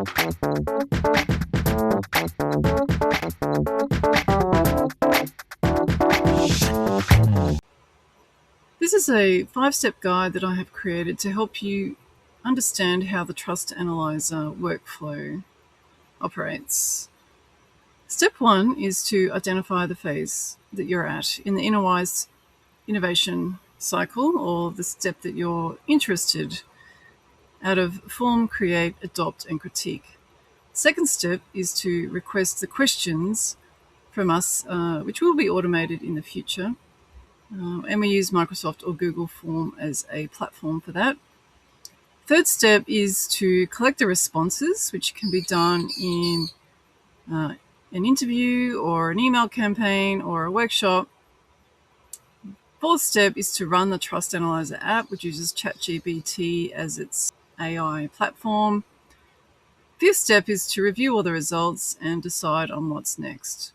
This is a 5-step guide that I have created to help you understand how the Trust Analyser workflow operates. Step 1 is to identify the phase that you're at in the innovation cycle, or the step that you're interested out of form, create, adopt, and critique. Second step is to request the questions from us, which will be automated in the future. And we use Microsoft or Google Form as a platform for that. Third step is to collect the responses, which can be done in an interview or an email campaign or a workshop. Fourth step is to run the Trust Analyser app, which uses ChatGPT as its AI platform. Fifth step is to review all the results and decide on what's next.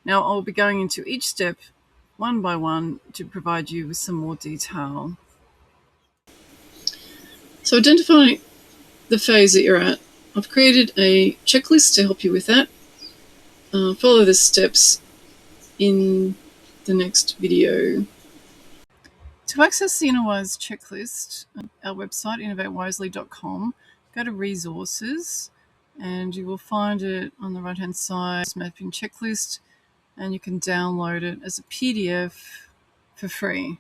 Now, I'll be going into each step one by one to provide you with some more detail. So identify the phase that you're at. I've created a checklist to help you with that. Follow the steps in the next video. To access the InnoWise checklist, our website, innovatewisely.com, go to Resources, and you will find it on the right-hand side, Mapping Checklist, and you can download it as a PDF for free.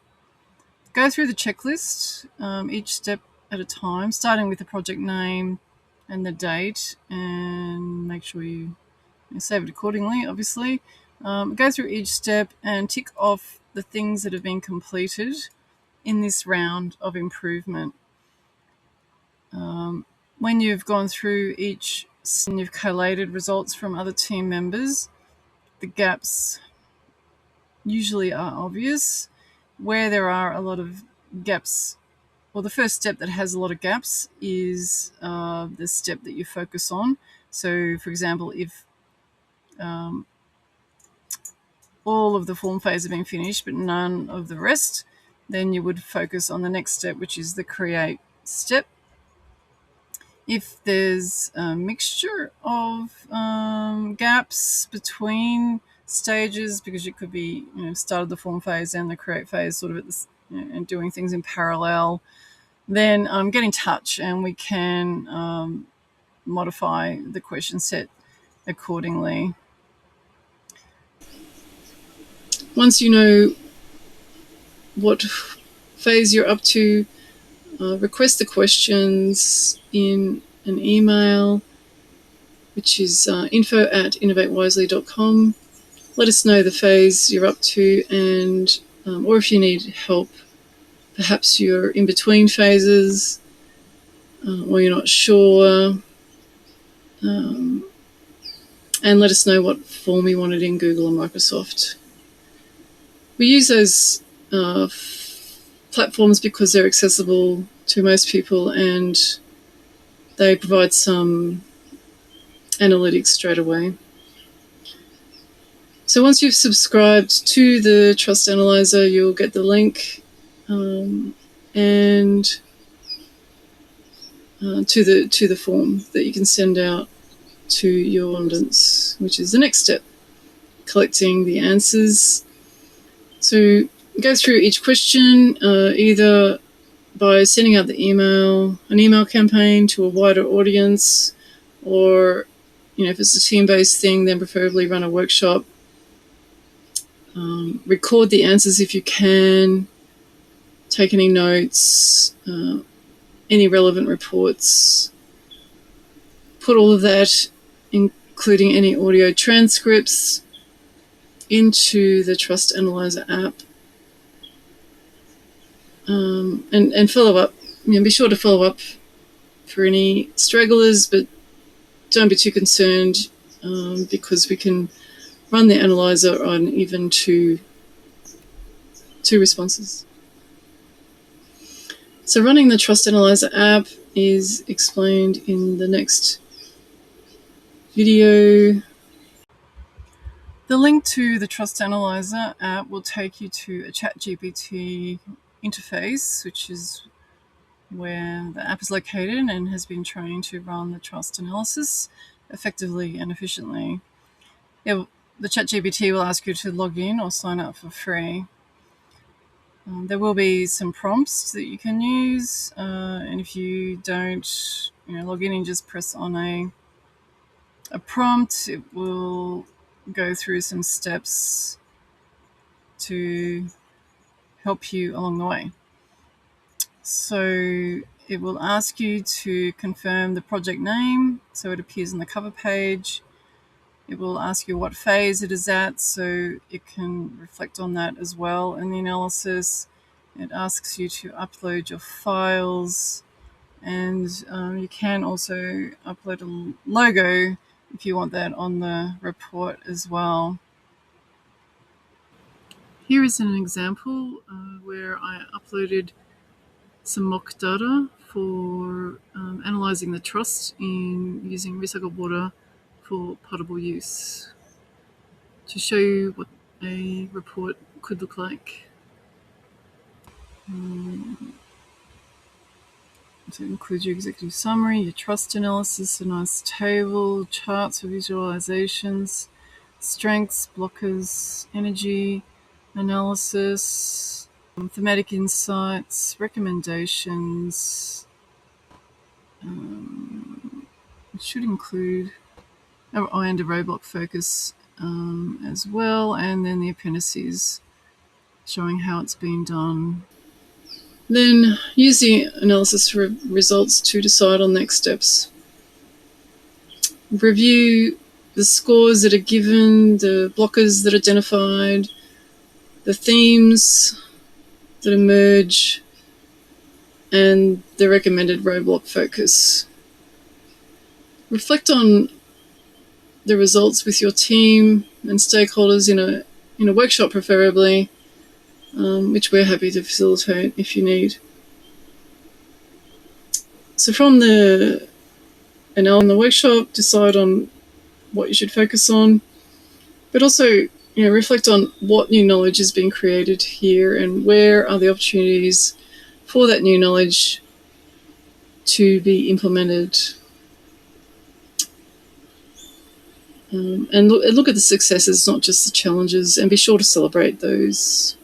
Go through the checklist, each step at a time, starting with the project name and the date, and make sure you save it accordingly, obviously. Go through each step and tick off the things that have been completed in this round of improvement. When you've gone through each and you've collated results from other team members, the gaps usually are obvious. Where there are a lot of gaps, well, the first step that has a lot of gaps is the step that you focus on. So, for example, if all of the form phase have been finished but none of the rest, then you would focus on the next step, which is the create step. If there's a mixture of gaps between stages, because you could be started the form phase and the create phase sort of at this, and doing things in parallel, then get in touch and we can modify the question set accordingly. Once you know what phase you're up to, request the questions in an email, which is info@innovatewisely.com. Let us know the phase you're up to, and or if you need help, perhaps you're in between phases, or you're not sure, and let us know what form you want it in, Google or Microsoft. We use those platforms because they're accessible to most people and they provide some analytics straight away. So once you've subscribed to the Trust Analyser, you'll get the link and to the form that you can send out to your respondents, which is the next step, collecting the answers. So go through each question, either by sending out an email campaign to a wider audience, or if it's a team-based thing, then preferably run a workshop. Record the answers if you can, take any notes, any relevant reports, put all of that, including any audio transcripts, into the Trust Analyser app, and follow up. Be sure to follow up for any stragglers, but don't be too concerned because we can run the analyzer on even two responses. So running the Trust Analyser app is explained in the next video. The link to the Trust Analyser app will take you to a ChatGPT interface, which is where the app is located and has been trained to run the trust analysis effectively and efficiently. The ChatGPT will ask you to log in or sign up for free. There will be some prompts that you can use, and if you don't, log in and just press on a prompt, it will go through some steps to help you along the way. So it will ask you to confirm the project name, so it appears on the cover page. It will ask you what phase it is at, so it can reflect on that as well in the analysis. It asks you to upload your files, and you can also upload a logo if you want that on the report as well. Here is an example where I uploaded some mock data for analysing the trust in using recycled water for potable use, to show you what a report could look like. So it includes your executive summary, your trust analysis, a nice table, charts for visualizations, strengths, blockers, energy analysis, thematic insights, recommendations. It should include and a roadblock focus as well, and then the appendices showing how it's been done. Then use the analysis results to decide on next steps. Review the scores that are given, the blockers that are identified, the themes that emerge, and the recommended roadblock focus. Reflect on the results with your team and stakeholders in a workshop preferably, which we're happy to facilitate if you need. So from the workshop, decide on what you should focus on, but also reflect on what new knowledge has been created here and where are the opportunities for that new knowledge to be implemented. And look at the successes, not just the challenges, and be sure to celebrate those.